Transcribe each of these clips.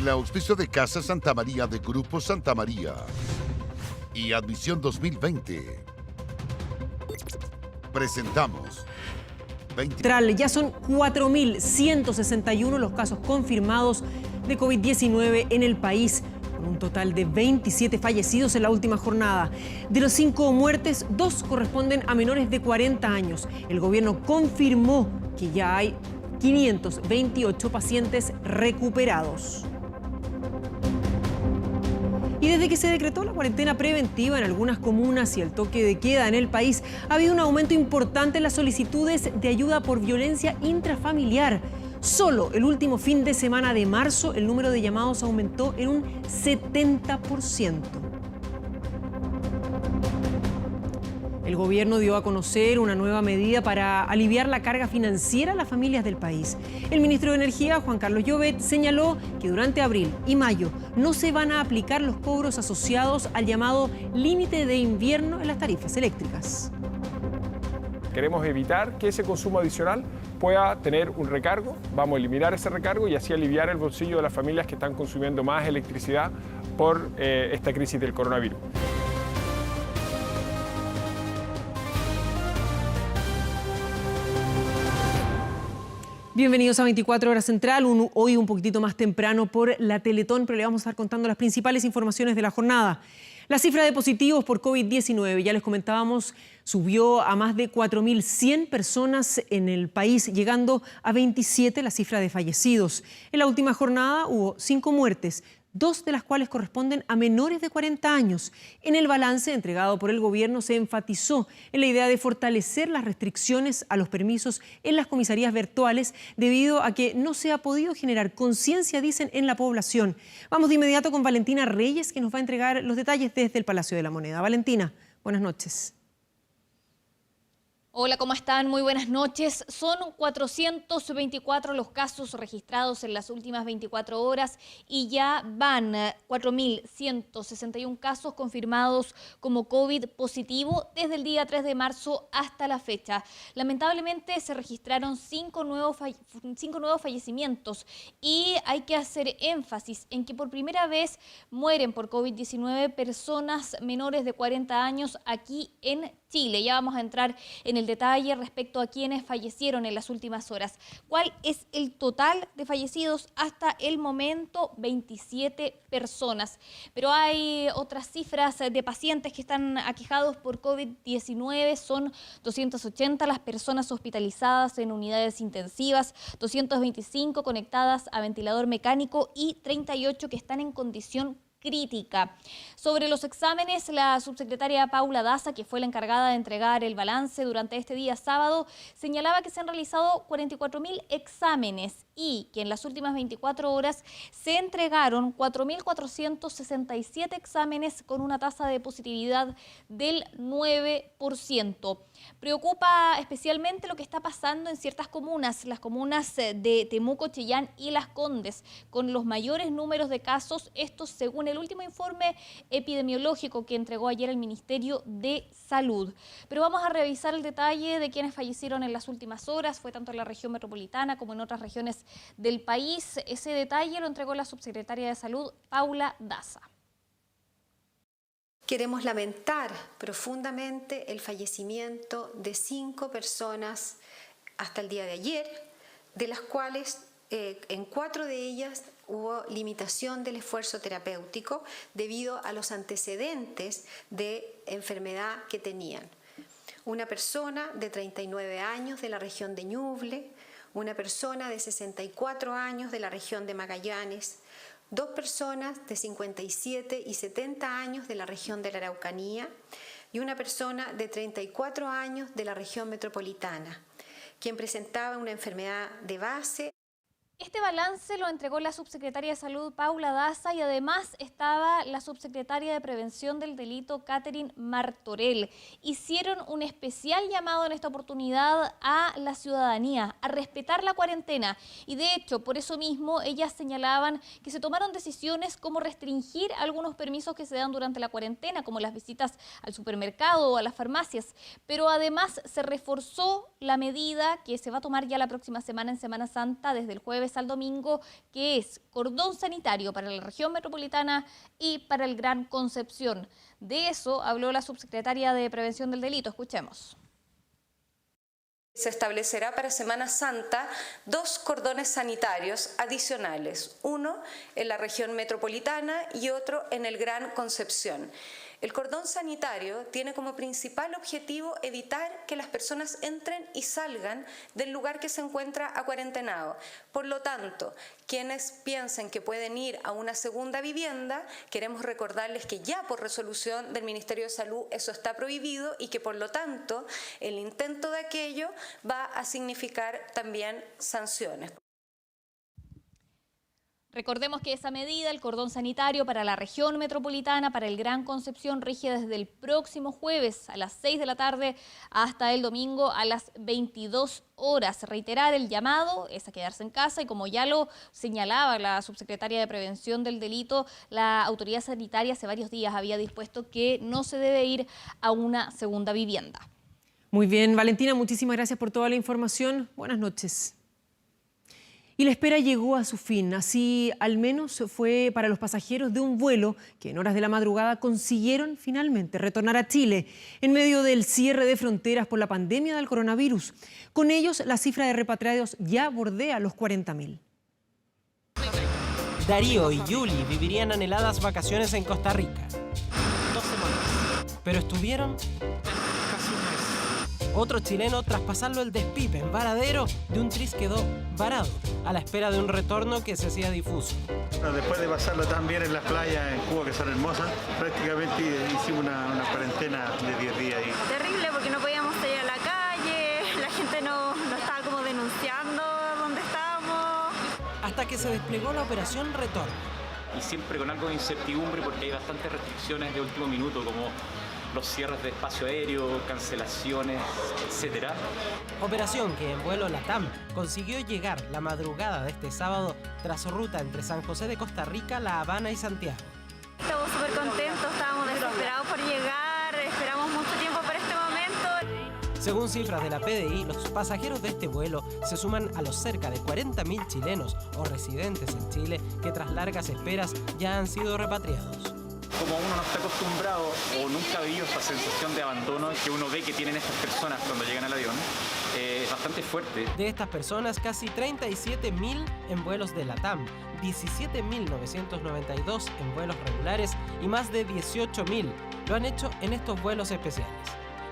el auspicio de Casa Santa María de Grupo Santa María y Admisión 2020, presentamos Ya son 4.161 los casos confirmados de COVID-19 en el país, con un total de 27 fallecidos en la última jornada. De los 5 muertes, 2 corresponden a menores de 40 años. El gobierno confirmó que ya hay 528 pacientes recuperados. Y desde que se decretó la cuarentena preventiva en algunas comunas y el toque de queda en el país, ha habido un aumento importante en las solicitudes de ayuda por violencia intrafamiliar. Solo el último fin de semana de marzo, el número de llamados aumentó en un 70%. El gobierno dio a conocer una nueva medida para aliviar la carga financiera a las familias del país. El ministro de Energía, Juan Carlos Llobet, señaló que durante abril y mayo no se van a aplicar los cobros asociados al llamado límite de invierno en las tarifas eléctricas. Queremos evitar que ese consumo adicional pueda tener un recargo. Vamos a eliminar ese recargo y así aliviar el bolsillo de las familias que están consumiendo más electricidad por esta crisis del coronavirus. Bienvenidos a 24 Horas Central, hoy un poquitito más temprano por la Teletón, pero le vamos a estar contando las principales informaciones de la jornada. La cifra de positivos por COVID-19, ya les comentábamos, subió a más de 4.100 personas en el país, llegando a 27 la cifra de fallecidos. En la última jornada hubo 5 muertes, 2 de las cuales corresponden a menores de 40 años. En el balance entregado por el gobierno se enfatizó en la idea de fortalecer las restricciones a los permisos en las comisarías virtuales debido a que no se ha podido generar conciencia, dicen, en la población. Vamos de inmediato con Valentina Reyes, que nos va a entregar los detalles desde el Palacio de la Moneda. Valentina, buenas noches. Hola, ¿cómo están? Muy buenas noches. Son 424 los casos registrados en las últimas 24 horas y ya van 4.161 casos confirmados como COVID positivo desde el día 3 de marzo hasta la fecha. Lamentablemente se registraron 5 nuevos fallecimientos y hay que hacer énfasis en que por primera vez mueren por COVID-19 personas menores de 40 años aquí en Chile. Ya vamos a entrar en el detalle respecto a quienes fallecieron en las últimas horas. ¿Cuál es el total de fallecidos hasta el momento? 27 personas. Pero hay otras cifras de pacientes que están aquejados por COVID-19. Son 280 las personas hospitalizadas en unidades intensivas, 225 conectadas a ventilador mecánico y 38 que están en condición crítica. Sobre los exámenes, la subsecretaria Paula Daza, que fue la encargada de entregar el balance durante este día sábado, señalaba que se han realizado 44.000 exámenes y que en las últimas 24 horas se entregaron 4.467 exámenes con una tasa de positividad del 9%. Preocupa especialmente lo que está pasando en ciertas comunas, las comunas de Temuco, Chillán y Las Condes, con los mayores números de casos, estos según el último informe epidemiológico que entregó ayer el Ministerio de Salud. Pero vamos a revisar el detalle de quienes fallecieron en las últimas horas, fue tanto en la región metropolitana como en otras regiones del país. Ese detalle lo entregó la subsecretaria de Salud, Paula Daza. Queremos lamentar profundamente el fallecimiento de 5 personas hasta el día de ayer, de las cuales en 4 de ellas hubo limitación del esfuerzo terapéutico debido a los antecedentes de enfermedad que tenían. Una persona de 39 años de la región de Ñuble, una persona de 64 años de la región de Magallanes, 2 personas de 57 y 70 años de la región de la Araucanía y una persona de 34 años de la región metropolitana, quien presentaba una enfermedad de base. Este balance lo entregó la subsecretaria de Salud, Paula Daza, y además estaba la subsecretaria de Prevención del Delito, Catherine Martorell. Hicieron un especial llamado en esta oportunidad a la ciudadanía, a respetar la cuarentena. Y de hecho, por eso mismo, ellas señalaban que se tomaron decisiones como restringir algunos permisos que se dan durante la cuarentena, como las visitas al supermercado o a las farmacias. Pero además se reforzó la medida que se va a tomar ya la próxima semana, en Semana Santa, desde el jueves jueves al domingo, que es cordón sanitario para la región metropolitana y para el Gran Concepción. De eso habló la subsecretaria de Prevención del Delito. Escuchemos. Se establecerá para Semana Santa 2 cordones sanitarios adicionales, uno en la región metropolitana y otro en el Gran Concepción. El cordón sanitario tiene como principal objetivo evitar que las personas entren y salgan del lugar que se encuentra acuarentenado. Por lo tanto, quienes piensen que pueden ir a una segunda vivienda, queremos recordarles que ya por resolución del Ministerio de Salud eso está prohibido y que por lo tanto el intento de aquello va a significar también sanciones. Recordemos que esa medida, el cordón sanitario para la región metropolitana, para el Gran Concepción, rige desde el próximo jueves a las 6 de la tarde hasta el domingo a las 22 horas. Reiterar el llamado es a quedarse en casa y, como ya lo señalaba la subsecretaria de Prevención del Delito, la autoridad sanitaria hace varios días había dispuesto que no se debe ir a una segunda vivienda. Muy bien, Valentina, muchísimas gracias por toda la información. Buenas noches. Y la espera llegó a su fin, así al menos fue para los pasajeros de un vuelo que en horas de la madrugada consiguieron finalmente retornar a Chile en medio del cierre de fronteras por la pandemia del coronavirus. Con ellos, la cifra de repatriados ya bordea los 40.000. Darío y Yuli vivirían anheladas vacaciones en Costa Rica. 2 semanas. Pero estuvieron Casi un mes. Otro chileno, tras pasarlo el despipe en Varadero, de un tris quedó varado, a la espera de un retorno que se hacía difuso. Después de pasarlo tan bien en las playas en Cuba, que son hermosas, prácticamente hicimos una cuarentena de 10 días ahí. Terrible, porque no podíamos salir a la calle, la gente no estaba como denunciando dónde estábamos. Hasta que se desplegó la operación Retorno. Y siempre con algo de incertidumbre porque hay bastantes restricciones de último minuto, como los cierres de espacio aéreo, cancelaciones, etc. Operación que en vuelo LATAM consiguió llegar la madrugada de este sábado tras ruta entre San José de Costa Rica, La Habana y Santiago. Estamos súper contentos, estábamos desesperados por llegar, esperamos mucho tiempo para este momento. Según cifras de la PDI, los pasajeros de este vuelo se suman a los cerca de 40.000 chilenos o residentes en Chile que tras largas esperas ya han sido repatriados. Como uno no está acostumbrado o nunca ha vivido esa sensación de abandono que uno ve que tienen estas personas cuando llegan al avión, es bastante fuerte. De estas personas, casi 37.000 en vuelos de LATAM, 17.992 en vuelos regulares y más de 18.000 lo han hecho en estos vuelos especiales.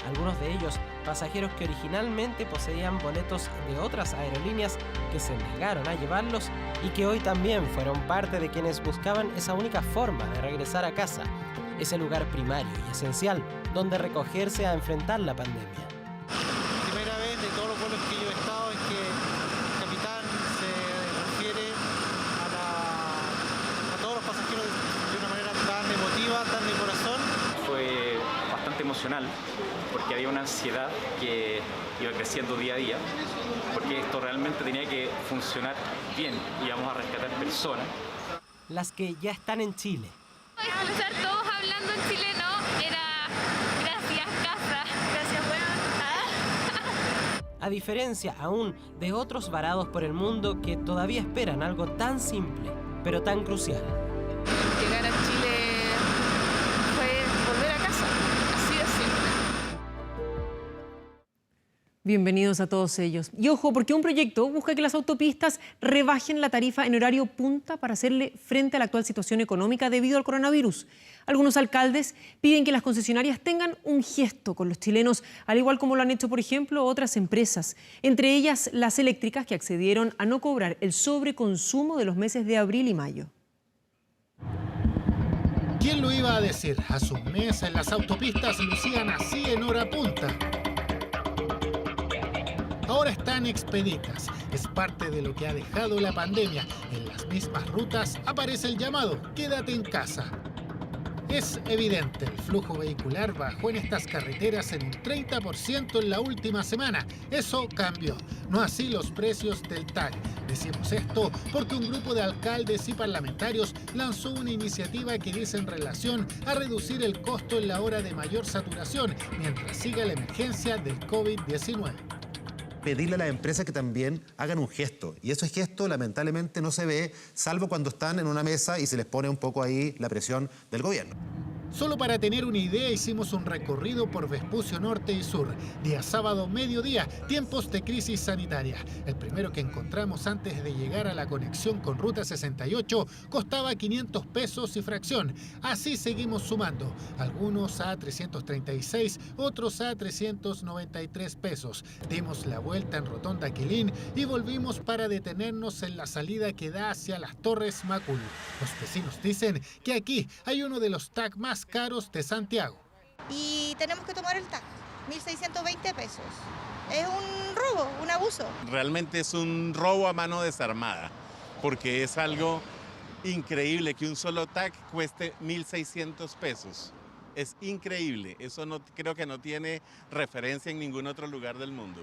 Algunos de ellos, pasajeros que originalmente poseían boletos de otras aerolíneas que se negaron a llevarlos y que hoy también fueron parte de quienes buscaban esa única forma de regresar a casa, ese lugar primario y esencial donde recogerse a enfrentar la pandemia. Primera vez de todos los vuelos que yo he estado en que el capitán se refiere a todos los pasajeros de una manera tan emotiva, tan de corazón. Fue bastante emocional porque había una ansiedad que iba creciendo día a día, porque esto realmente tenía que funcionar bien, íbamos a rescatar personas. Las que ya están en Chile. Estar todos hablando en chileno era gracias casa. Gracias, A diferencia aún de otros varados por el mundo que todavía esperan algo tan simple, pero tan crucial. Llegar a Chile fue volver a casa, así de simple. Bienvenidos a todos ellos. Y ojo, porque un proyecto busca que las autopistas rebajen la tarifa en horario punta para hacerle frente a la actual situación económica debido al coronavirus. Algunos alcaldes piden que las concesionarias tengan un gesto con los chilenos, al igual como lo han hecho, por ejemplo, otras empresas, entre ellas las eléctricas, que accedieron a no cobrar el sobreconsumo de los meses de abril y mayo. ¿Quién lo iba a decir? Hace un mes las autopistas lucían así en hora punta. Ahora están expeditas. Es parte de lo que ha dejado la pandemia. En las mismas rutas aparece el llamado "quédate en casa". Es evidente, el flujo vehicular bajó en estas carreteras en un 30% en la última semana. Eso cambió, no así los precios del TAC. Decimos esto porque un grupo de alcaldes y parlamentarios lanzó una iniciativa que dice en relación a reducir el costo en la hora de mayor saturación mientras siga la emergencia del COVID-19. pedirle a las empresas que también hagan un gesto. Y ese gesto lamentablemente no se ve, salvo cuando están en una mesa y se les pone un poco ahí la presión del gobierno. Solo para tener una idea, hicimos un recorrido por Vespucio Norte y Sur. Día sábado, mediodía, tiempos de crisis sanitaria. El primero que encontramos antes de llegar a la conexión con Ruta 68 costaba 500 pesos y fracción. Así seguimos sumando. Algunos a 336, otros a 393 pesos. Dimos la vuelta en Rotonda Quilín y volvimos para detenernos en la salida que da hacia las Torres Macul. Los vecinos dicen que aquí hay uno de los TAC más caros de Santiago. Y tenemos que tomar el TAC, 1.620 pesos. Es un robo, un abuso. Realmente es un robo a mano desarmada, porque es algo increíble que un solo TAC cueste 1.600 pesos. Es increíble, eso creo que no tiene referencia en ningún otro lugar del mundo.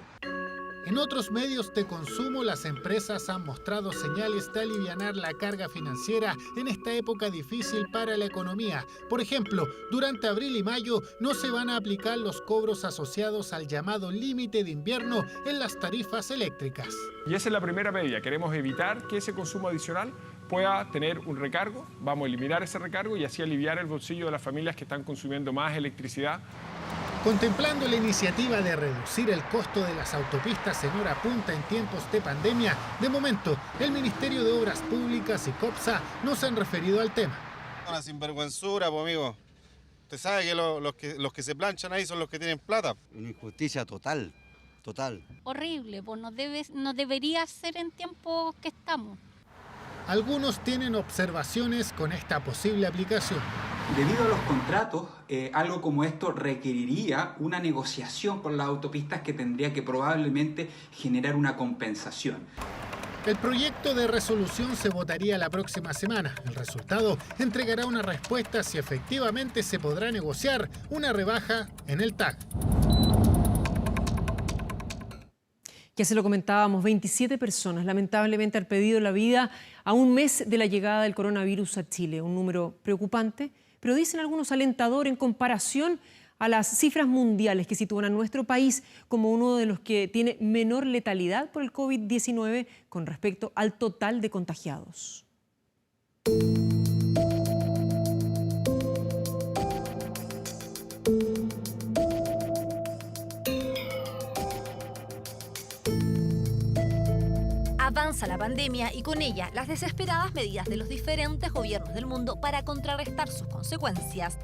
En otros medios de consumo, las empresas han mostrado señales de alivianar la carga financiera en esta época difícil para la economía. Por ejemplo, durante abril y mayo no se van a aplicar los cobros asociados al llamado límite de invierno en las tarifas eléctricas. Y esa es la primera medida. Queremos evitar que ese consumo adicional pueda tener un recargo. Vamos a eliminar ese recargo y así aliviar el bolsillo de las familias que están consumiendo más electricidad. Contemplando la iniciativa de reducir el costo de las autopistas en hora punta en tiempos de pandemia, de momento, el Ministerio de Obras Públicas y COPSA no se han referido al tema. Una sinvergüenzura, pues, amigo. Usted sabe que los que se planchan ahí son los que tienen plata. Una injusticia total, total. Horrible, pues no debería ser en tiempos que estamos. Algunos tienen observaciones con esta posible aplicación. Debido a los contratos, algo como esto requeriría una negociación con las autopistas que tendría que probablemente generar una compensación. El proyecto de resolución se votaría la próxima semana. El resultado entregará una respuesta si efectivamente se podrá negociar una rebaja en el TAC. Ya se lo comentábamos, 27 personas lamentablemente han perdido la vida a un mes de la llegada del coronavirus a Chile. Un número preocupante, pero dicen algunos alentador en comparación a las cifras mundiales que sitúan a nuestro país como uno de los que tiene menor letalidad por el COVID-19 con respecto al total de contagiados. Avanza la pandemia y con ella las desesperadas medidas de los diferentes gobiernos del mundo para contrarrestar sus consecuencias.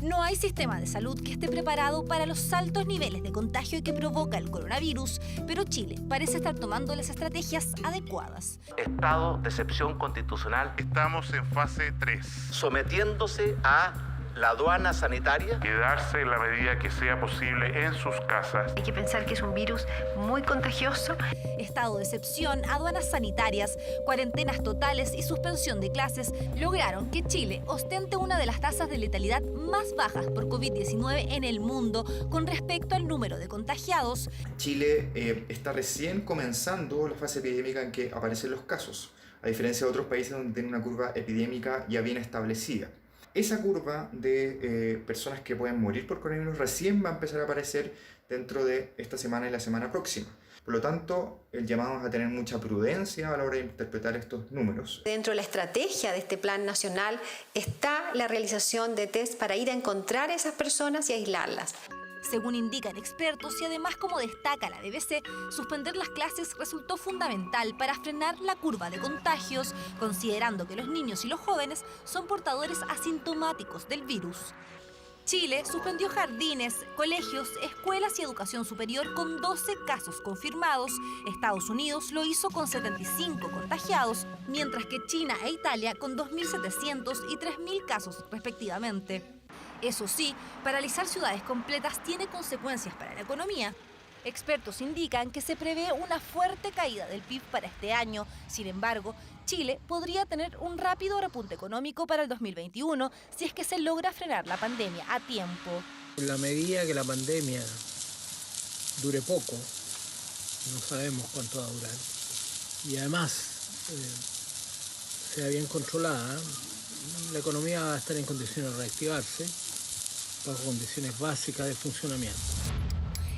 No hay sistema de salud que esté preparado para los altos niveles de contagio que provoca el coronavirus, pero Chile parece estar tomando las estrategias adecuadas. Estado de excepción constitucional. Estamos en fase 3. Sometiéndose a la aduana sanitaria. Quedarse en la medida que sea posible en sus casas. Hay que pensar que es un virus muy contagioso. Estado de excepción, aduanas sanitarias, cuarentenas totales y suspensión de clases lograron que Chile ostente una de las tasas de letalidad más bajas por COVID-19 en el mundo con respecto al número de contagiados. Chile está recién comenzando la fase epidémica en que aparecen los casos, a diferencia de otros países donde tienen una curva epidémica ya bien establecida. Esa curva de personas que pueden morir por coronavirus recién va a empezar a aparecer dentro de esta semana y la semana próxima. Por lo tanto, el llamado es a tener mucha prudencia a la hora de interpretar estos números. Dentro de la estrategia de este plan nacional está la realización de test para ir a encontrar a esas personas y aislarlas. Según indican expertos y además como destaca la BBC, suspender las clases resultó fundamental para frenar la curva de contagios, considerando que los niños y los jóvenes son portadores asintomáticos del virus. Chile suspendió jardines, colegios, escuelas y educación superior con 12 casos confirmados. Estados Unidos lo hizo con 75 contagiados, mientras que China e Italia con 2.700 y 3.000 casos respectivamente. Eso sí, paralizar ciudades completas tiene consecuencias para la economía. Expertos indican que se prevé una fuerte caída del PIB para este año. Sin embargo, Chile podría tener un rápido repunte económico para el 2021 si es que se logra frenar la pandemia a tiempo. En la medida que la pandemia dure poco, no sabemos cuánto va a durar, y además sea bien controlada, la economía va a estar en condiciones de reactivarse bajo condiciones básicas de funcionamiento.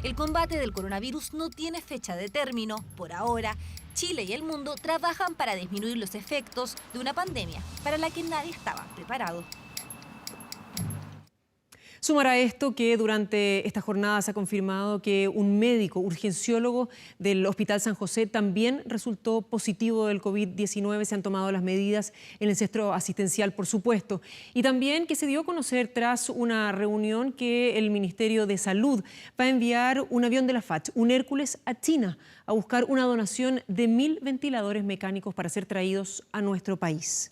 El combate del coronavirus no tiene fecha de término. Por ahora, Chile y el mundo trabajan para disminuir los efectos de una pandemia para la que nadie estaba preparado. Sumar a esto que durante esta jornada se ha confirmado que un médico urgenciólogo del Hospital San José también resultó positivo del COVID-19. Se han tomado las medidas en el centro asistencial, por supuesto. Y también que se dio a conocer tras una reunión que el Ministerio de Salud va a enviar un avión de la FACH, un Hércules, a China a buscar una donación de 1.000 ventiladores mecánicos para ser traídos a nuestro país.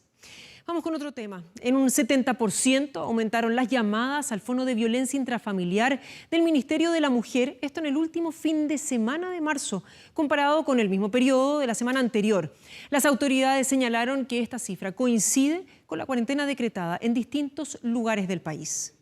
Vamos con otro tema. En un 70% aumentaron las llamadas al Fondo de Violencia Intrafamiliar del Ministerio de la Mujer, esto en el último fin de semana de marzo, comparado con el mismo periodo de la semana anterior. Las autoridades señalaron que esta cifra coincide con la cuarentena decretada en distintos lugares del país.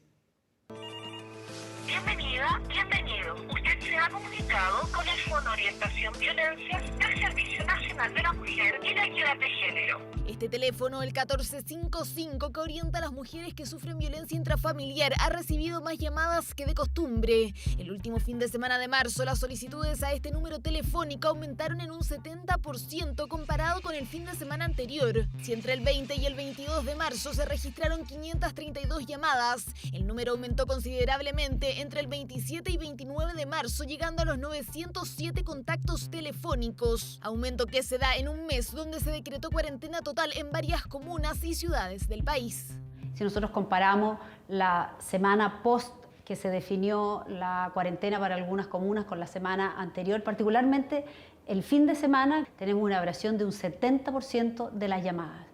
Bienvenida, bienvenido. Usted se ha comunicado con el Fondo de Orientación Violencias del Servicio Nacional de la Mujer y la Equidad de Género. Este teléfono, el 1455, que orienta a las mujeres que sufren violencia intrafamiliar, ha recibido más llamadas que de costumbre. El último fin de semana de marzo, las solicitudes a este número telefónico aumentaron en un 70% comparado con el fin de semana anterior. Si entre el 20 y el 22 de marzo se registraron 532 llamadas, el número aumentó considerablemente entre el 27 y 29 de marzo, llegando a los 907 contactos telefónicos. Aumento que se da en un mes donde se decretó cuarentena total en varias comunas y ciudades del país. Si nosotros comparamos la semana post que se definió la cuarentena para algunas comunas con la semana anterior, particularmente el fin de semana, tenemos una variación de un 70% de las llamadas,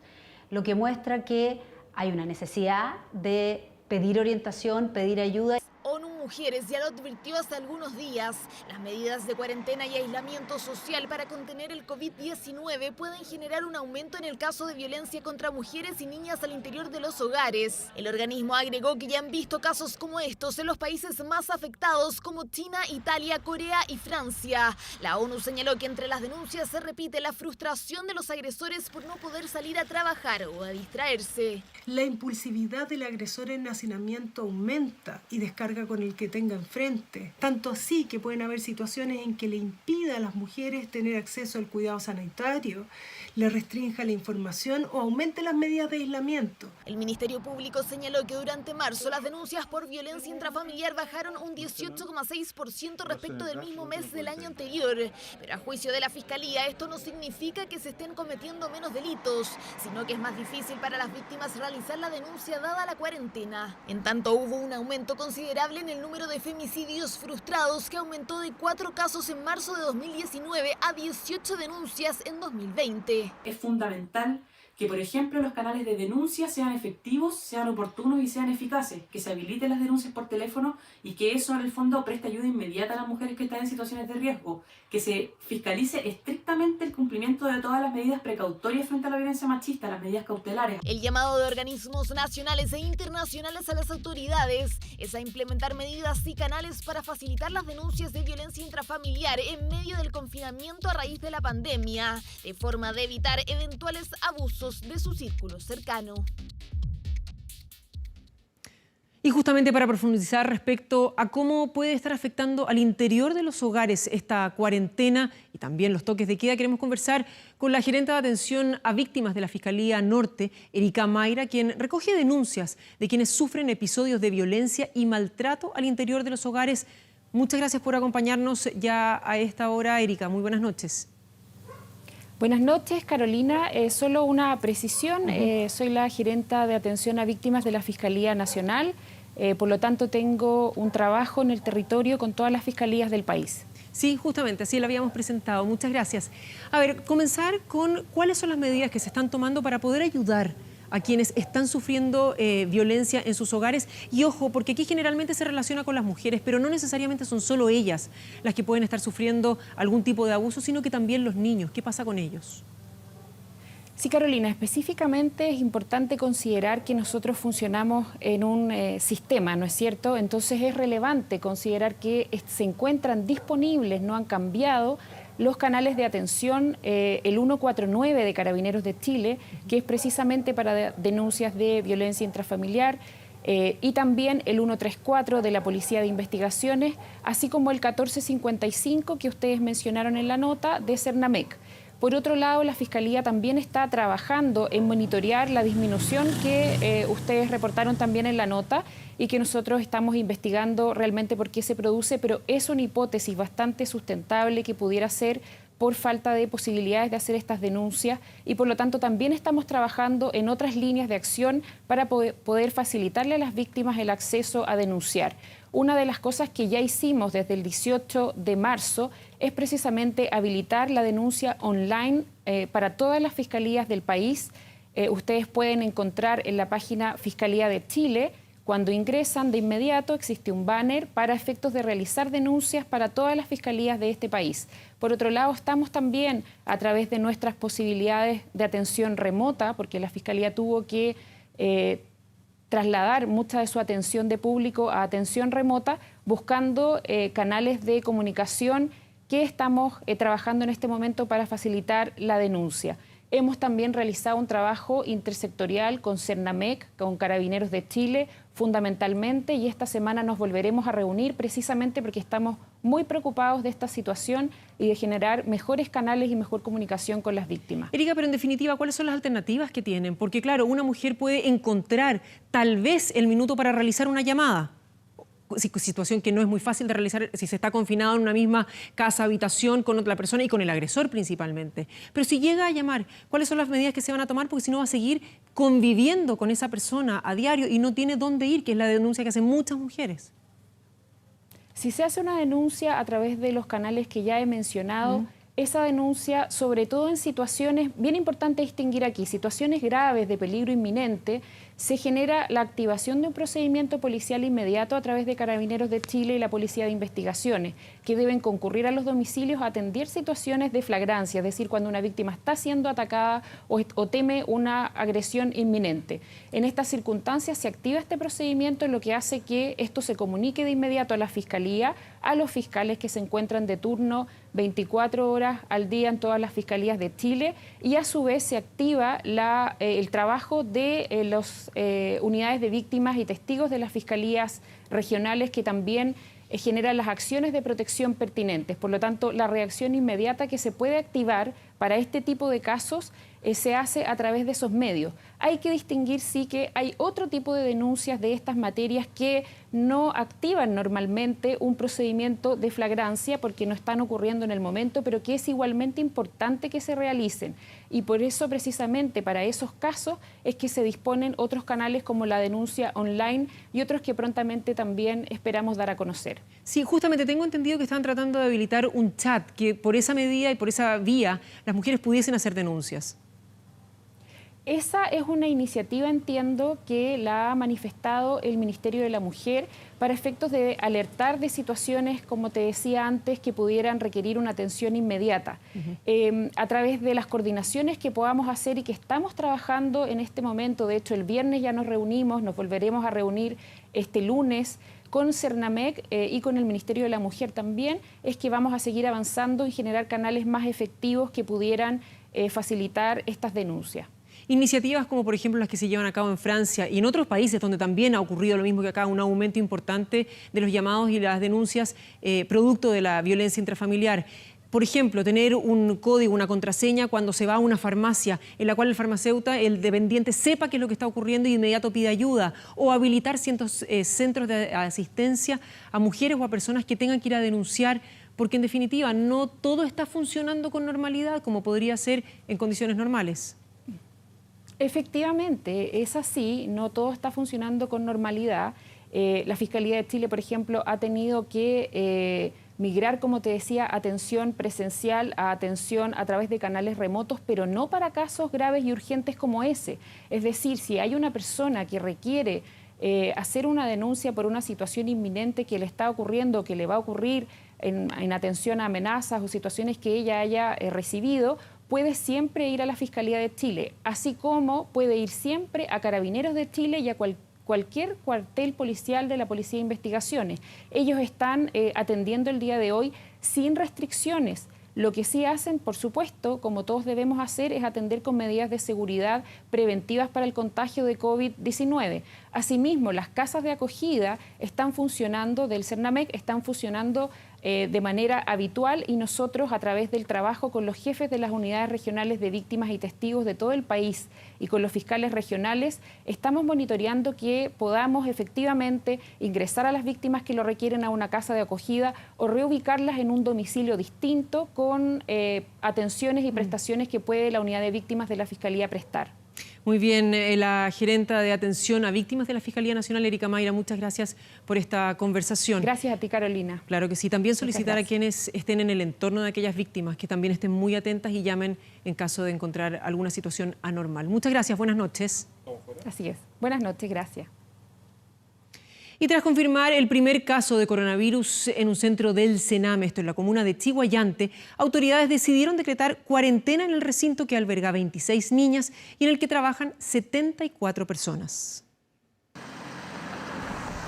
lo que muestra que hay una necesidad de pedir orientación, pedir ayuda. ONU Mujeres ya lo advirtió hace algunos días. Las medidas de cuarentena y aislamiento social para contener el COVID-19 pueden generar un aumento en el caso de violencia contra mujeres y niñas al interior de los hogares. El organismo agregó que ya han visto casos como estos en los países más afectados como China, Italia, Corea y Francia. La ONU señaló que entre las denuncias se repite la frustración de los agresores por no poder salir a trabajar o a distraerse. La impulsividad del agresor en hacinamiento aumenta y descarga con el que tenga enfrente. Tanto así que pueden haber situaciones en que le impida a las mujeres tener acceso al cuidado sanitario, le restrinja la información o aumente las medidas de aislamiento. El Ministerio Público señaló que durante marzo las denuncias por violencia intrafamiliar bajaron un 18,6% respecto del mismo mes del año anterior. Pero a juicio de la Fiscalía, esto no significa que se estén cometiendo menos delitos, sino que es más difícil para las víctimas realizar la denuncia dada la cuarentena. En tanto, hubo un aumento considerable en el número de femicidios frustrados, que aumentó de 4 casos en marzo de 2019 a 18 denuncias en 2020. Es fundamental que, por ejemplo, los canales de denuncia sean efectivos, sean oportunos y sean eficaces, que se habiliten las denuncias por teléfono y que eso en el fondo preste ayuda inmediata a las mujeres que están en situaciones de riesgo, que se fiscalice estrictamente el cumplimiento de todas las medidas precautorias frente a la violencia machista, las medidas cautelares. El llamado de organismos nacionales e internacionales a las autoridades es a implementar medidas y canales para facilitar las denuncias de violencia intrafamiliar en medio del confinamiento a raíz de la pandemia, de forma de evitar eventuales abusos de su círculo cercano. Y justamente para profundizar respecto a cómo puede estar afectando al interior de los hogares esta cuarentena y también los toques de queda, queremos conversar con la gerente de atención a víctimas de la Fiscalía Norte, Erika Mayra, quien recoge denuncias de quienes sufren episodios de violencia y maltrato al interior de los hogares. Muchas gracias por acompañarnos ya a esta hora, Erika. Muy buenas noches. Buenas noches, Carolina. Solo una precisión. Soy la gerenta de atención a víctimas de la Fiscalía Nacional. Por lo tanto, tengo un trabajo en el territorio con todas las fiscalías del país. Sí, justamente, así lo habíamos presentado. Muchas gracias. A ver, comenzar con cuáles son las medidas que se están tomando para poder ayudar a quienes están sufriendo violencia en sus hogares. Y ojo, porque aquí generalmente se relaciona con las mujeres, pero no necesariamente son solo ellas las que pueden estar sufriendo algún tipo de abuso, sino que también los niños. ¿Qué pasa con ellos? Sí, Carolina, específicamente es importante considerar que nosotros funcionamos en un sistema, ¿no es cierto? Entonces es relevante considerar que se encuentran disponibles, no han cambiado, los canales de atención, el 149 de Carabineros de Chile, que es precisamente para denuncias de violencia intrafamiliar, y también el 134 de la Policía de Investigaciones, así como el 1455 que ustedes mencionaron en la nota de Cernamec. Por otro lado, la Fiscalía también está trabajando en monitorear la disminución que ustedes reportaron también en la nota y que nosotros estamos investigando realmente por qué se produce, pero es una hipótesis bastante sustentable que pudiera ser por falta de posibilidades de hacer estas denuncias y por lo tanto también estamos trabajando en otras líneas de acción para poder facilitarle a las víctimas el acceso a denunciar. Una de las cosas que ya hicimos desde el 18 de marzo es precisamente habilitar la denuncia online para todas las fiscalías del país. Ustedes pueden encontrar en la página Fiscalía de Chile, cuando ingresan de inmediato existe un banner para efectos de realizar denuncias para todas las fiscalías de este país. Por otro lado, estamos también a través de nuestras posibilidades de atención remota, porque la Fiscalía tuvo que trasladar mucha de su atención de público a atención remota, buscando canales de comunicación que estamos trabajando en este momento para facilitar la denuncia. Hemos también realizado un trabajo intersectorial con Cernamec, con Carabineros de Chile, fundamentalmente, y esta semana nos volveremos a reunir precisamente porque estamos muy preocupados de esta situación y de generar mejores canales y mejor comunicación con las víctimas. Erika, pero en definitiva, ¿cuáles son las alternativas que tienen? Porque claro, una mujer puede encontrar tal vez el minuto para realizar una llamada. Situación que no es muy fácil de realizar si se está confinado en una misma casa, habitación con otra persona y con el agresor principalmente. Pero si llega a llamar, ¿cuáles son las medidas que se van a tomar? Porque si no va a seguir conviviendo con esa persona a diario y no tiene dónde ir, que es la denuncia que hacen muchas mujeres. Si se hace una denuncia a través de los canales que ya he mencionado, esa denuncia, sobre todo en situaciones, bien importante distinguir aquí, situaciones graves de peligro inminente, se genera la activación de un procedimiento policial inmediato a través de Carabineros de Chile y la Policía de Investigaciones, que deben concurrir a los domicilios a atender situaciones de flagrancia, es decir, cuando una víctima está siendo atacada o teme una agresión inminente. En estas circunstancias se activa este procedimiento, lo que hace que esto se comunique de inmediato a la Fiscalía, a los fiscales que se encuentran de turno 24 horas al día en todas las fiscalías de Chile, y a su vez se activa el trabajo de las unidades de víctimas y testigos de las fiscalías regionales, que también generan las acciones de protección pertinentes. Por lo tanto, la reacción inmediata que se puede activar para este tipo de casos se hace a través de esos medios. Hay que distinguir, sí, que hay otro tipo de denuncias de estas materias que no activan normalmente un procedimiento de flagrancia porque no están ocurriendo en el momento, pero que es igualmente importante que se realicen. Y por eso, precisamente, para esos casos es que se disponen otros canales como la denuncia online y otros que prontamente también esperamos dar a conocer. Sí, justamente tengo entendido que están tratando de habilitar un chat que por esa medida y por esa vía las mujeres pudiesen hacer denuncias. Esa es una iniciativa, entiendo, que la ha manifestado el Ministerio de la Mujer para efectos de alertar de situaciones, como te decía antes, que pudieran requerir una atención inmediata. A través de las coordinaciones que podamos hacer y que estamos trabajando en este momento, de hecho el viernes ya nos reunimos, nos volveremos a reunir este lunes con Cernamec y con el Ministerio de la Mujer también, es que vamos a seguir avanzando y generar canales más efectivos que pudieran facilitar estas denuncias. Iniciativas como, por ejemplo, las que se llevan a cabo en Francia y en otros países donde también ha ocurrido lo mismo que acá, un aumento importante de los llamados y las denuncias producto de la violencia intrafamiliar. Por ejemplo, tener un código, una contraseña cuando se va a una farmacia en la cual el farmacéutico, el dependiente, sepa qué es lo que está ocurriendo y de inmediato pide ayuda. O habilitar centros de asistencia a mujeres o a personas que tengan que ir a denunciar, porque en definitiva no todo está funcionando con normalidad como podría ser en condiciones normales. Efectivamente, es así, no todo está funcionando con normalidad. La Fiscalía de Chile, por ejemplo, ha tenido que migrar, como te decía, atención presencial a atención a través de canales remotos, pero no para casos graves y urgentes como ese. Es decir, si hay una persona que requiere hacer una denuncia por una situación inminente que le está ocurriendo, que le va a ocurrir en atención a amenazas o situaciones que ella haya recibido, puede siempre ir a la Fiscalía de Chile, así como puede ir siempre a Carabineros de Chile y a cualquier cuartel policial de la Policía de Investigaciones. Ellos están atendiendo el día de hoy sin restricciones. Lo que sí hacen, por supuesto, como todos debemos hacer, es atender con medidas de seguridad preventivas para el contagio de COVID-19. Asimismo, las casas de acogida están funcionando, del Cernamec, están funcionando de manera habitual, y nosotros, a través del trabajo con los jefes de las unidades regionales de víctimas y testigos de todo el país y con los fiscales regionales, estamos monitoreando que podamos efectivamente ingresar a las víctimas que lo requieren a una casa de acogida o reubicarlas en un domicilio distinto con atenciones y prestaciones que puede la unidad de víctimas de la Fiscalía prestar. Muy bien, la gerenta de atención a víctimas de la Fiscalía Nacional, Erika Mayra, muchas gracias por esta conversación. Gracias a ti, Carolina. Claro que sí. También solicitar a quienes estén en el entorno de aquellas víctimas que también estén muy atentas y llamen en caso de encontrar alguna situación anormal. Muchas gracias, buenas noches. Así es. Buenas noches, gracias. Y tras confirmar el primer caso de coronavirus en un centro del Sename, esto en la comuna de Chiguayante, autoridades decidieron decretar cuarentena en el recinto que alberga 26 niñas y en el que trabajan 74 personas.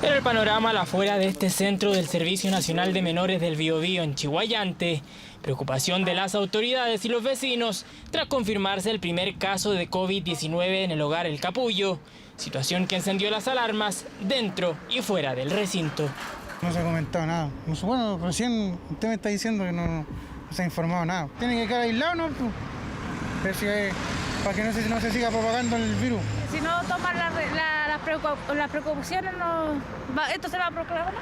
Era el panorama a la afuera de este centro del Servicio Nacional de Menores del Biobío en Chiguayante. Preocupación de las autoridades y los vecinos tras confirmarse el primer caso de COVID-19 en el hogar El Capullo. Situación que encendió las alarmas dentro y fuera del recinto. No se ha comentado nada. Bueno, recién usted me está diciendo que no se ha informado nada. Tiene que quedar aislado, ¿no? Para que no se siga propagando el virus. Si no toman las precauciones, esto se va a proclamar.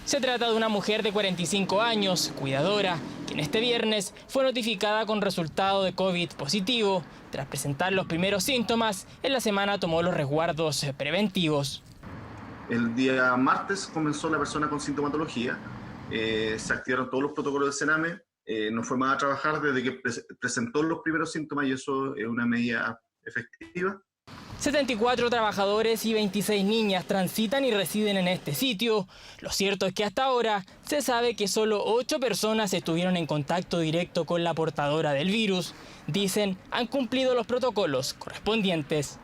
Se trata de una mujer de 45 años, cuidadora, quien este viernes fue notificada con resultado de COVID positivo. Tras presentar los primeros síntomas, en la semana tomó los resguardos preventivos. El día martes comenzó la persona con sintomatología, se activaron todos los protocolos del Sename, no fue más a trabajar desde que presentó los primeros síntomas y eso es una medida efectiva. 74 trabajadores y 26 niñas transitan y residen en este sitio. Lo cierto es que hasta ahora se sabe que solo 8 personas estuvieron en contacto directo con la portadora del virus. Dicen, han cumplido los protocolos correspondientes.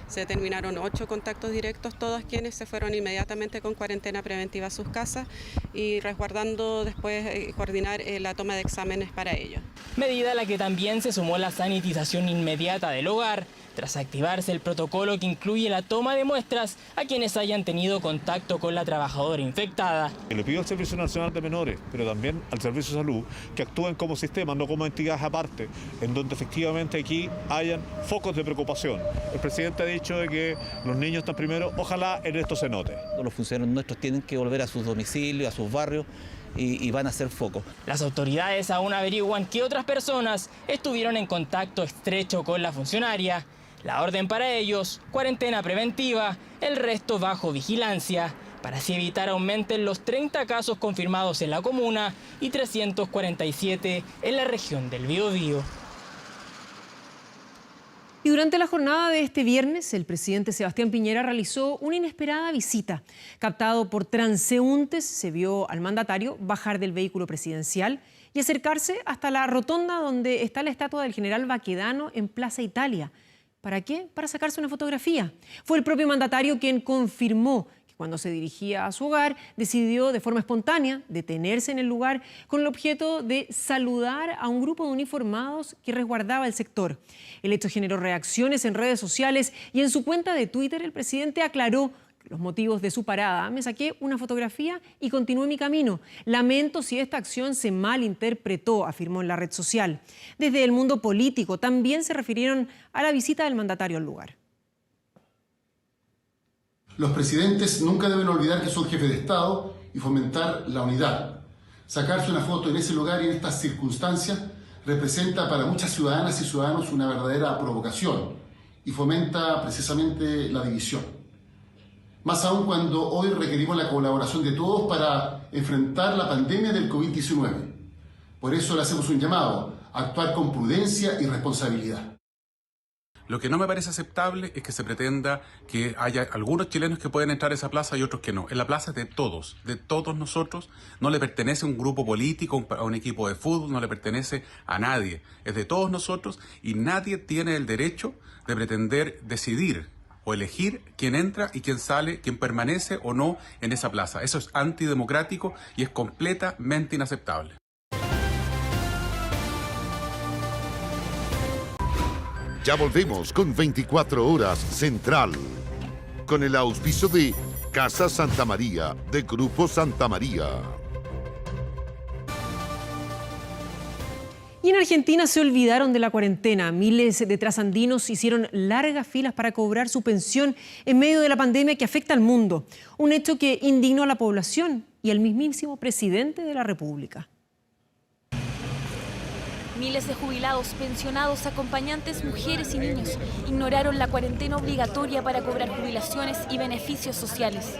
Se determinaron 8 contactos directos, todos quienes se fueron inmediatamente con cuarentena preventiva a sus casas y resguardando después coordinar la toma de exámenes para ellos. Medida a la que también se sumó la sanitización inmediata del hogar, tras activarse el protocolo que incluye la toma de muestras a quienes hayan tenido contacto con la trabajadora infectada. Le pido al Servicio Nacional de Menores, pero también al Servicio de Salud, que actúen como sistema, no como entidades aparte, en donde efectivamente aquí hayan focos de preocupación. El presidente ha dicho de que los niños están primero, ojalá en esto se note. Los funcionarios nuestros tienen que volver a sus domicilios, a sus barrios, y van a hacer foco. Las autoridades aún averiguan qué otras personas estuvieron en contacto estrecho con la funcionaria. La orden para ellos, cuarentena preventiva, el resto bajo vigilancia, para así evitar aumenten los 30 casos confirmados en la comuna y 347 en la región del Biobío. Y durante la jornada de este viernes, el presidente Sebastián Piñera realizó una inesperada visita. Captado por transeúntes, se vio al mandatario bajar del vehículo presidencial y acercarse hasta la rotonda donde está la estatua del general Baquedano en Plaza Italia. ¿Para qué? Para sacarse una fotografía. Fue el propio mandatario quien confirmó que cuando se dirigía a su hogar decidió de forma espontánea detenerse en el lugar con el objeto de saludar a un grupo de uniformados que resguardaba el sector. El hecho generó reacciones en redes sociales y en su cuenta de Twitter el presidente aclaró los motivos de su parada. Me saqué una fotografía y continué mi camino. Lamento si esta acción se malinterpretó, afirmó en la red social. Desde el mundo político también se refirieron a la visita del mandatario al lugar. Los presidentes nunca deben olvidar que son jefes de Estado y fomentar la unidad. Sacarse una foto en ese lugar y en estas circunstancias representa para muchas ciudadanas y ciudadanos una verdadera provocación y fomenta precisamente la división. Más aún cuando hoy requerimos la colaboración de todos para enfrentar la pandemia del COVID-19. Por eso le hacemos un llamado a actuar con prudencia y responsabilidad. Lo que no me parece aceptable es que se pretenda que haya algunos chilenos que pueden entrar a esa plaza y otros que no. En la plaza es de todos nosotros. No le pertenece a un grupo político, a un equipo de fútbol, no le pertenece a nadie. Es de todos nosotros y nadie tiene el derecho de pretender decidir o elegir quién entra y quién sale, quién permanece o no en esa plaza. Eso es antidemocrático y es completamente inaceptable. Ya volvemos con 24 Horas Central, con el auspicio de Casa Santa María, de Grupo Santa María. Y en Argentina se olvidaron de la cuarentena. Miles de trasandinos hicieron largas filas para cobrar su pensión en medio de la pandemia que afecta al mundo. Un hecho que indignó a la población y al mismísimo presidente de la República. Miles de jubilados, pensionados, acompañantes, mujeres y niños ignoraron la cuarentena obligatoria para cobrar jubilaciones y beneficios sociales.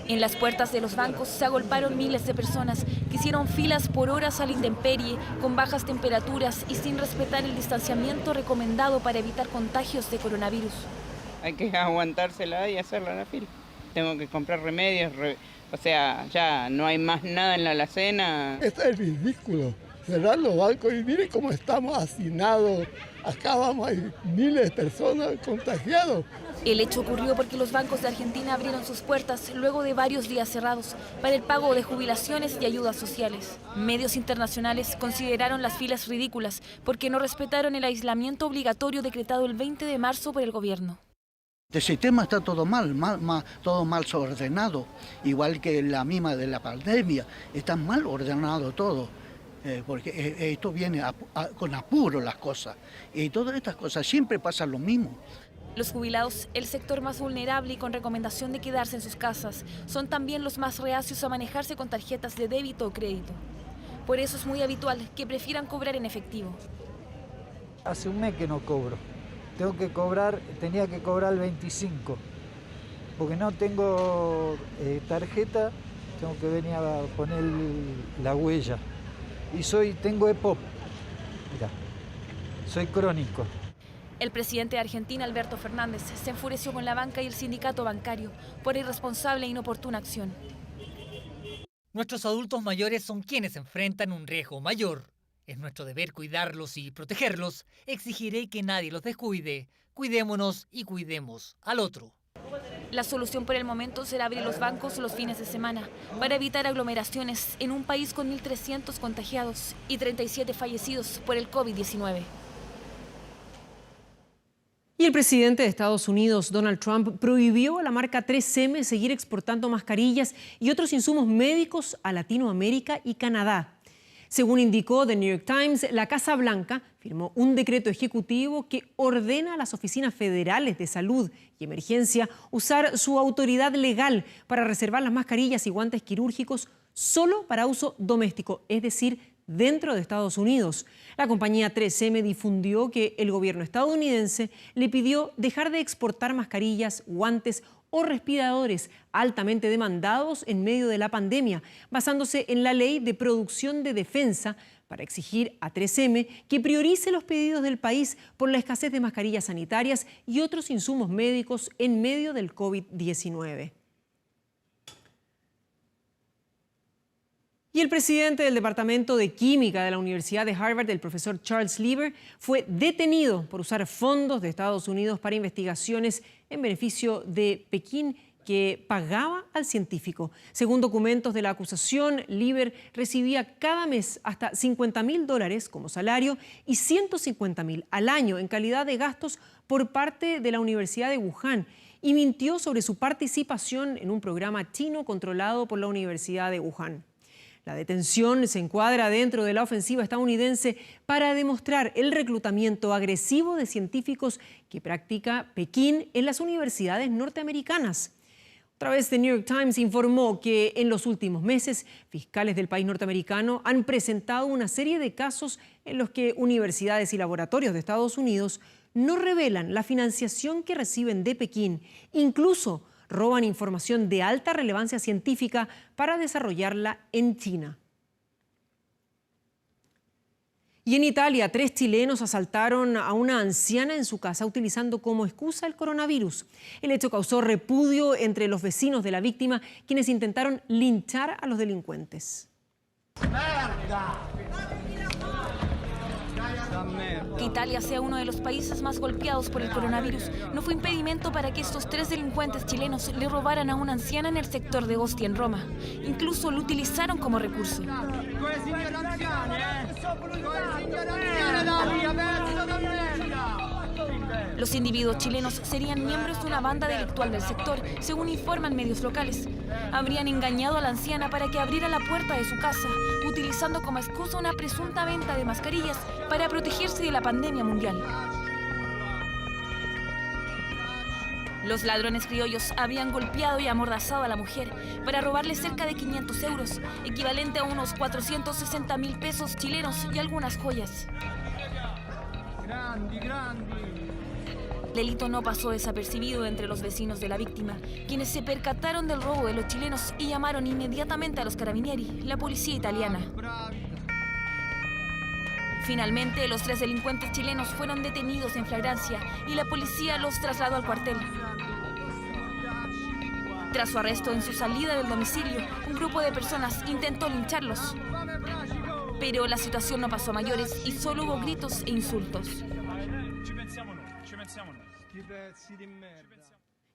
En las puertas de los bancos se agolparon miles de personas que hicieron filas por horas a la intemperie, con bajas temperaturas y sin respetar el distanciamiento recomendado para evitar contagios de coronavirus. Hay que aguantársela y hacerla en la fila. Tengo que comprar remedios, o sea, ya no hay más nada en la alacena. Esto es ridículo. Cerrar los bancos y miren cómo estamos hacinados. Acá vamos, hay miles de personas contagiadas. El hecho ocurrió porque los bancos de Argentina abrieron sus puertas luego de varios días cerrados para el pago de jubilaciones y ayudas sociales. Medios internacionales consideraron las filas ridículas porque no respetaron el aislamiento obligatorio decretado el 20 de marzo por el gobierno. El sistema está todo mal, todo mal ordenado, igual que la misma de la pandemia. Está mal ordenado todo. Porque esto viene con apuro las cosas, y todas estas cosas siempre pasan lo mismo. Los jubilados, el sector más vulnerable y con recomendación de quedarse en sus casas, son también los más reacios a manejarse con tarjetas de débito o crédito. Por eso es muy habitual que prefieran cobrar en efectivo. Hace un mes que no cobro. Tenía que cobrar el 25, porque no tengo tarjeta, tengo que venir a poner la huella. Y tengo EPOP, mira, soy crónico. El presidente de Argentina, Alberto Fernández, se enfureció con la banca y el sindicato bancario por irresponsable e inoportuna acción. Nuestros adultos mayores son quienes enfrentan un riesgo mayor. Es nuestro deber cuidarlos y protegerlos. Exigiré que nadie los descuide. Cuidémonos y cuidemos al otro. La solución por el momento será abrir los bancos los fines de semana para evitar aglomeraciones en un país con 1.300 contagiados y 37 fallecidos por el COVID-19. Y el presidente de Estados Unidos, Donald Trump, prohibió a la marca 3M seguir exportando mascarillas y otros insumos médicos a Latinoamérica y Canadá. Según indicó The New York Times, la Casa Blanca firmó un decreto ejecutivo que ordena a las oficinas federales de salud y emergencia usar su autoridad legal para reservar las mascarillas y guantes quirúrgicos solo para uso doméstico, es decir, dentro de Estados Unidos. La compañía 3M difundió que el gobierno estadounidense le pidió dejar de exportar mascarillas, guantes o respiradores altamente demandados en medio de la pandemia, basándose en la Ley de Producción de Defensa para exigir a 3M que priorice los pedidos del país por la escasez de mascarillas sanitarias y otros insumos médicos en medio del COVID-19. Y el presidente del Departamento de Química de la Universidad de Harvard, el profesor Charles Lieber, fue detenido por usar fondos de Estados Unidos para investigaciones en beneficio de Pekín que pagaba al científico. Según documentos de la acusación, Lieber recibía cada mes hasta $50.000 como salario y $150.000 al año en calidad de gastos por parte de la Universidad de Wuhan y mintió sobre su participación en un programa chino controlado por la Universidad de Wuhan. La detención se encuadra dentro de la ofensiva estadounidense para demostrar el reclutamiento agresivo de científicos que practica Pekín en las universidades norteamericanas. Otra vez, The New York Times informó que en los últimos meses, fiscales del país norteamericano han presentado una serie de casos en los que universidades y laboratorios de Estados Unidos no revelan la financiación que reciben de Pekín, incluso roban información de alta relevancia científica para desarrollarla en China. Y en Italia, 3 chilenos asaltaron a una anciana en su casa utilizando como excusa el coronavirus. El hecho causó repudio entre los vecinos de la víctima, quienes intentaron linchar a los delincuentes. Que Italia sea uno de los países más golpeados por el coronavirus no fue impedimento para que estos 3 delincuentes chilenos le robaran a una anciana en el sector de Ostia, en Roma. Incluso lo utilizaron como recurso. Los individuos chilenos serían miembros de una banda delictual del sector, según informan medios locales. Habrían engañado a la anciana para que abriera la puerta de su casa, utilizando como excusa una presunta venta de mascarillas para protegerse de la pandemia mundial. Los ladrones criollos habían golpeado y amordazado a la mujer para robarle cerca de 500 euros, equivalente a unos 460.000 pesos chilenos y algunas joyas. El delito no pasó desapercibido entre los vecinos de la víctima, quienes se percataron del robo de los chilenos y llamaron inmediatamente a los Carabinieri, la policía italiana. Finalmente, los 3 delincuentes chilenos fueron detenidos en flagrancia y la policía los trasladó al cuartel. Tras su arresto en su salida del domicilio, un grupo de personas intentó lincharlos. Pero la situación no pasó a mayores y solo hubo gritos e insultos.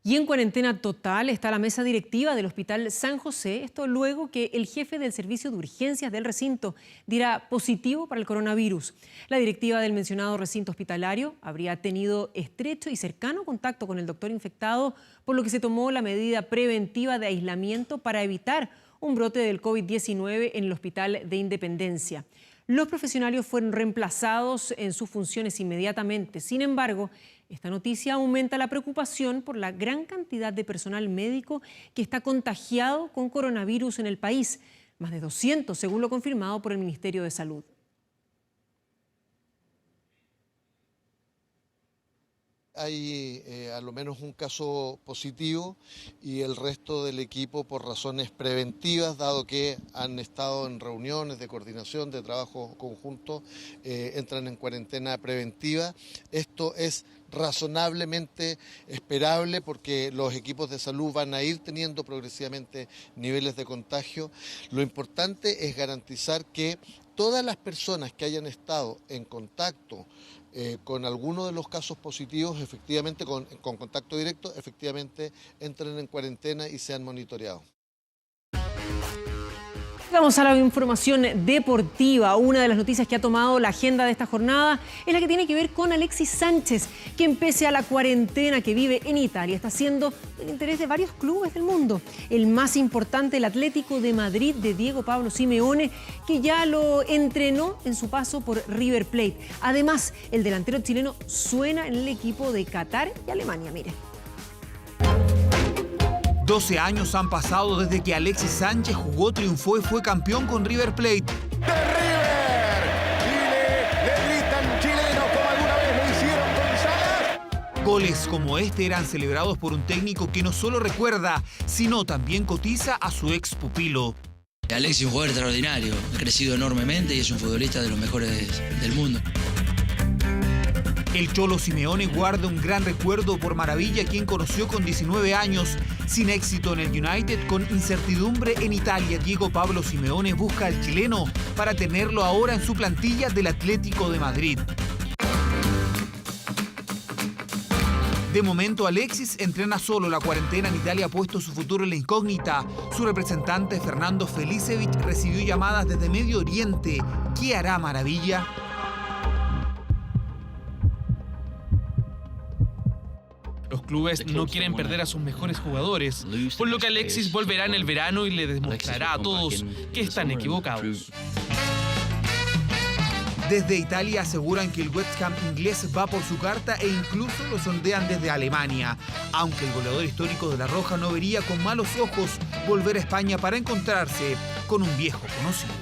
Y en cuarentena total está la mesa directiva del Hospital San José, esto luego que el jefe del servicio de urgencias del recinto diera positivo para el coronavirus. La directiva del mencionado recinto hospitalario habría tenido estrecho y cercano contacto con el doctor infectado, por lo que se tomó la medida preventiva de aislamiento para evitar un brote del COVID-19 en el Hospital de Independencia. Los profesionales fueron reemplazados en sus funciones inmediatamente. Sin embargo, esta noticia aumenta la preocupación por la gran cantidad de personal médico que está contagiado con coronavirus en el país, más de 200 según lo confirmado por el Ministerio de Salud. Hay a lo menos un caso positivo y el resto del equipo por razones preventivas, dado que han estado en reuniones de coordinación, de trabajo conjunto, entran en cuarentena preventiva. Esto es razonablemente esperable porque los equipos de salud van a ir teniendo progresivamente niveles de contagio. Lo importante es garantizar que todas las personas que hayan estado en contacto con alguno de los casos positivos, efectivamente con contacto directo, efectivamente entren en cuarentena y sean monitoreados. Vamos a la información deportiva. Una de las noticias que ha tomado la agenda de esta jornada es la que tiene que ver con Alexis Sánchez, quien pese a la cuarentena que vive en Italia, está siendo del interés de varios clubes del mundo. El más importante, el Atlético de Madrid de Diego Pablo Simeone, que ya lo entrenó en su paso por River Plate. Además, el delantero chileno suena en el equipo de Qatar y Alemania. Mire. 12 años han pasado desde que Alexis Sánchez jugó, triunfó y fue campeón con River Plate. ¡De River! Y le gritan chileno como alguna vez lo hicieron con Salas. Goles como este eran celebrados por un técnico que no solo recuerda, sino también cotiza a su ex pupilo. Alexis es un jugador extraordinario, ha crecido enormemente y es un futbolista de los mejores del mundo. El Cholo Simeone guarda un gran recuerdo por Maravilla, quien conoció con 19 años. Sin éxito en el United, con incertidumbre en Italia, Diego Pablo Simeone busca al chileno para tenerlo ahora en su plantilla del Atlético de Madrid. De momento, Alexis entrena solo. La cuarentena en Italia ha puesto su futuro en la incógnita. Su representante, Fernando Felicevich, recibió llamadas desde Medio Oriente. ¿Qué hará Maravilla? Los clubes no quieren perder a sus mejores jugadores, por lo que Alexis volverá en el verano y le demostrará a todos que están equivocados. Desde Italia aseguran que el West Ham inglés va por su carta e incluso lo sondean desde Alemania, aunque el goleador histórico de La Roja no vería con malos ojos volver a España para encontrarse con un viejo conocido.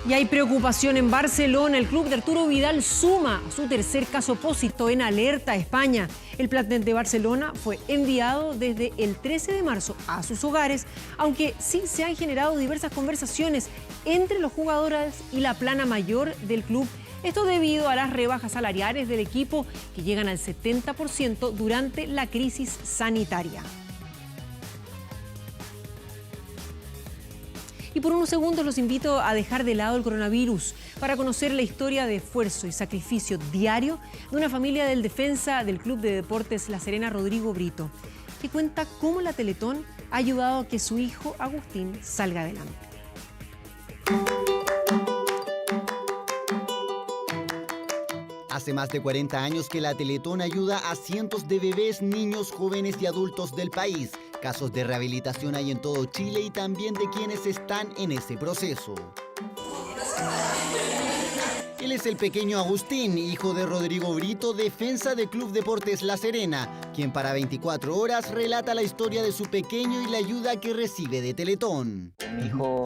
Y hay preocupación en Barcelona. El club de Arturo Vidal suma a su tercer caso positivo en alerta a España. El plantel de Barcelona fue enviado desde el 13 de marzo a sus hogares, aunque sí se han generado diversas conversaciones entre los jugadores y la plana mayor del club. Esto debido a las rebajas salariales del equipo que llegan al 70% durante la crisis sanitaria. Y por unos segundos los invito a dejar de lado el coronavirus para conocer la historia de esfuerzo y sacrificio diario de una familia del defensa del Club de Deportes La Serena, Rodrigo Brito, que cuenta cómo la Teletón ha ayudado a que su hijo Agustín salga adelante. Hace más de 40 años que la Teletón ayuda a cientos de bebés, niños, jóvenes y adultos del país. Casos de rehabilitación hay en todo Chile y también de quienes están en ese proceso. Él es el pequeño Agustín, hijo de Rodrigo Brito, defensa del Club Deportes La Serena, quien para 24 horas relata la historia de su pequeño y la ayuda que recibe de Teletón. Mi hijo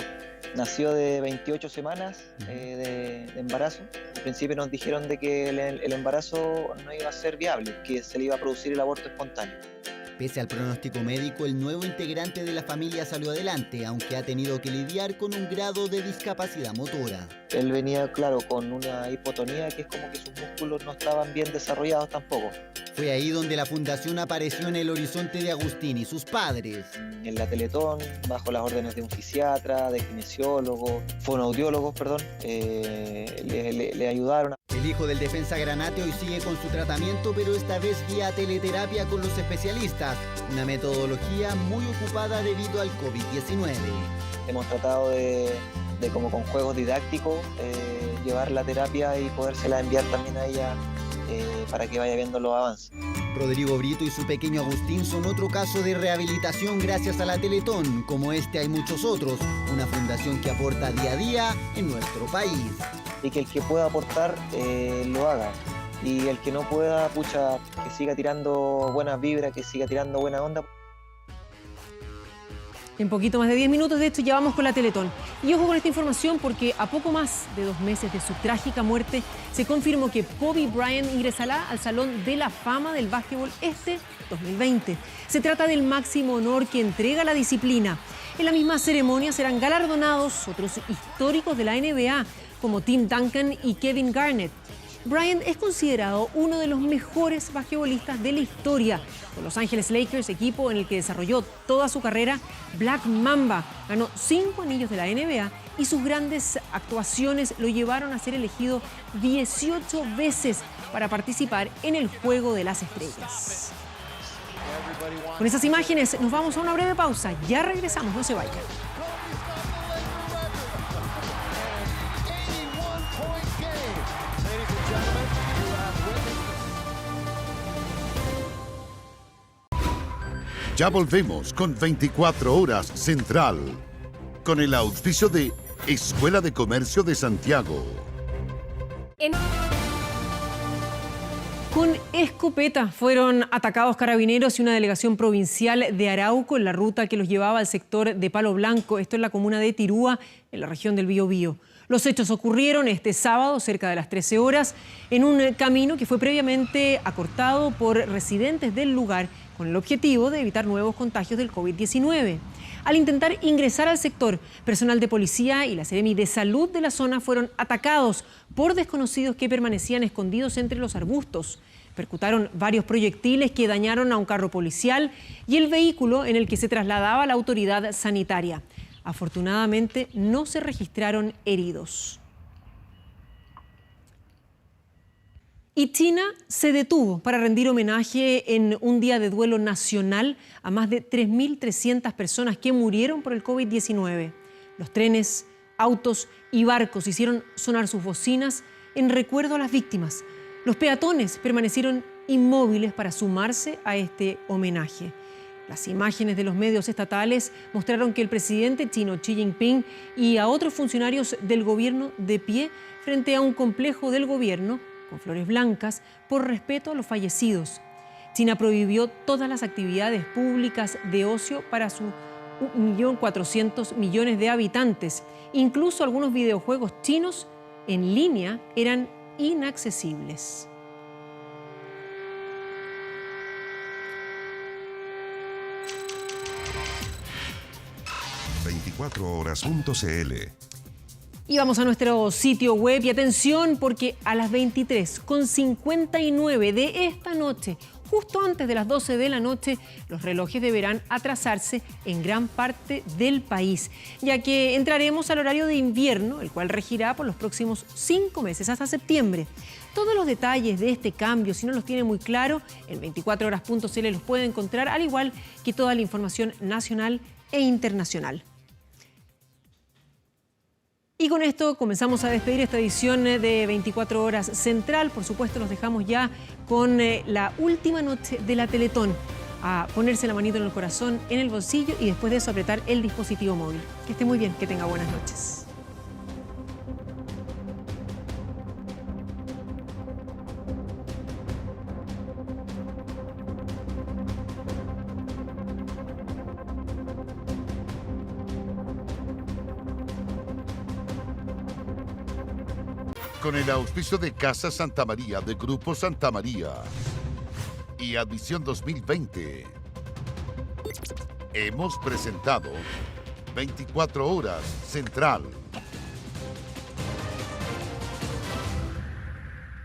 nació de 28 semanas de embarazo. Al principio nos dijeron de que el embarazo no iba a ser viable, que se le iba a producir el aborto espontáneo. Pese al pronóstico médico, el nuevo integrante de la familia salió adelante, aunque ha tenido que lidiar con un grado de discapacidad motora. Él venía, claro, con una hipotonía, que es como que sus músculos no estaban bien desarrollados tampoco. Fue ahí donde la fundación apareció en el horizonte de Agustín y sus padres. En la Teletón, bajo las órdenes de un fisiatra, de kinesiólogo, fonoaudiólogos, perdón, le ayudaron. El hijo del defensa Granate hoy sigue con su tratamiento, pero esta vez vía teleterapia con los especialistas, una metodología muy ocupada debido al COVID-19. Hemos tratado de como con juegos didácticos, llevar la terapia y podérsela enviar también a ella para que vaya viendo los avances. Rodrigo Brito y su pequeño Agustín son otro caso de rehabilitación gracias a la Teletón. Como este hay muchos otros, una fundación que aporta día a día en nuestro país. Y que el que pueda aportar lo haga. Y el que no pueda, pucha, que siga tirando buenas vibras, que siga tirando buena onda. En poquito más de 10 minutos, de hecho, ya vamos con la Teletón. Y ojo con esta información porque a poco más de 2 meses de su trágica muerte, se confirmó que Kobe Bryant ingresará al Salón de la Fama del Básquetbol 2020. Se trata del máximo honor que entrega la disciplina. En la misma ceremonia serán galardonados otros históricos de la NBA, como Tim Duncan y Kevin Garnett. Bryant es considerado uno de los mejores basquetbolistas de la historia. Con Los Ángeles Lakers, equipo en el que desarrolló toda su carrera, Black Mamba ganó 5 anillos de la NBA y sus grandes actuaciones lo llevaron a ser elegido 18 veces para participar en el Juego de las Estrellas. Con esas imágenes nos vamos a una breve pausa. Ya regresamos, no se vayan. Ya volvemos con 24 Horas Central, con el auspicio de Escuela de Comercio de Santiago. Con escopeta fueron atacados carabineros y una delegación provincial de Arauco en la ruta que los llevaba al sector de Palo Blanco, esto en la comuna de Tirúa, en la región del Biobío. Los hechos ocurrieron este sábado, cerca de las 13 horas, en un camino que fue previamente acortado por residentes del lugar con el objetivo de evitar nuevos contagios del COVID-19. Al intentar ingresar al sector, personal de policía y la Seremi de Salud de la zona fueron atacados por desconocidos que permanecían escondidos entre los arbustos. Percutaron varios proyectiles que dañaron a un carro policial y el vehículo en el que se trasladaba la autoridad sanitaria. Afortunadamente, no se registraron heridos. Y China se detuvo para rendir homenaje en un día de duelo nacional a más de 3.300 personas que murieron por el COVID-19. Los trenes, autos y barcos hicieron sonar sus bocinas en recuerdo a las víctimas. Los peatones permanecieron inmóviles para sumarse a este homenaje. Las imágenes de los medios estatales mostraron que el presidente chino Xi Jinping y a otros funcionarios del gobierno de pie frente a un complejo del gobierno con flores blancas por respeto a los fallecidos. China prohibió todas las actividades públicas de ocio para sus 1.400 millones de habitantes. Incluso algunos videojuegos chinos en línea eran inaccesibles. 24horas.cl. Y vamos a nuestro sitio web y atención porque a las 23:59 de esta noche, justo antes de las 12 de la noche, los relojes deberán atrasarse en gran parte del país, ya que entraremos al horario de invierno, el cual regirá por los próximos 5 meses hasta septiembre. Todos los detalles de este cambio, si no los tiene muy claro, en 24horas.cl los puede encontrar, al igual que toda la información nacional e internacional. Y con esto comenzamos a despedir esta edición de 24 Horas Central. Por supuesto, los dejamos ya con la última noche de la Teletón. A ponerse la manito en el corazón, en el bolsillo y después de eso apretar el dispositivo móvil. Que esté muy bien, que tenga buenas noches. Con el auspicio de Casa Santa María, de Grupo Santa María y Admisión 2020, hemos presentado 24 Horas Central.